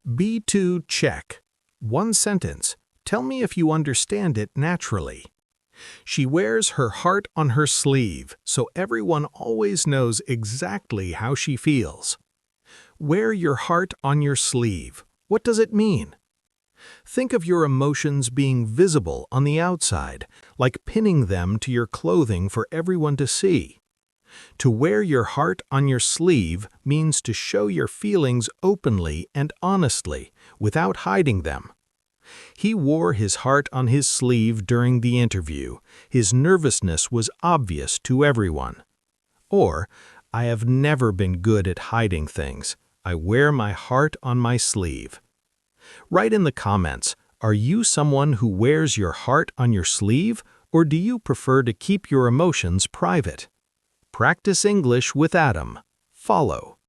B2 check. One sentence. Tell me if you understand it naturally. She wears her heart on her sleeve, so everyone always knows exactly how she feels. Wear your heart on your sleeve. What does it mean? Think of your emotions being visible on the outside, like pinning them to your clothing for everyone to see. To wear your heart on your sleeve means to show your feelings openly and honestly, without hiding them. He wore his heart on his sleeve during the interview. His nervousness was obvious to everyone. Or, I have never been good at hiding things. I wear my heart on my sleeve. Write in the comments, are you someone who wears your heart on your sleeve, or do you prefer to keep your emotions private? Practice English with Adam. Follow.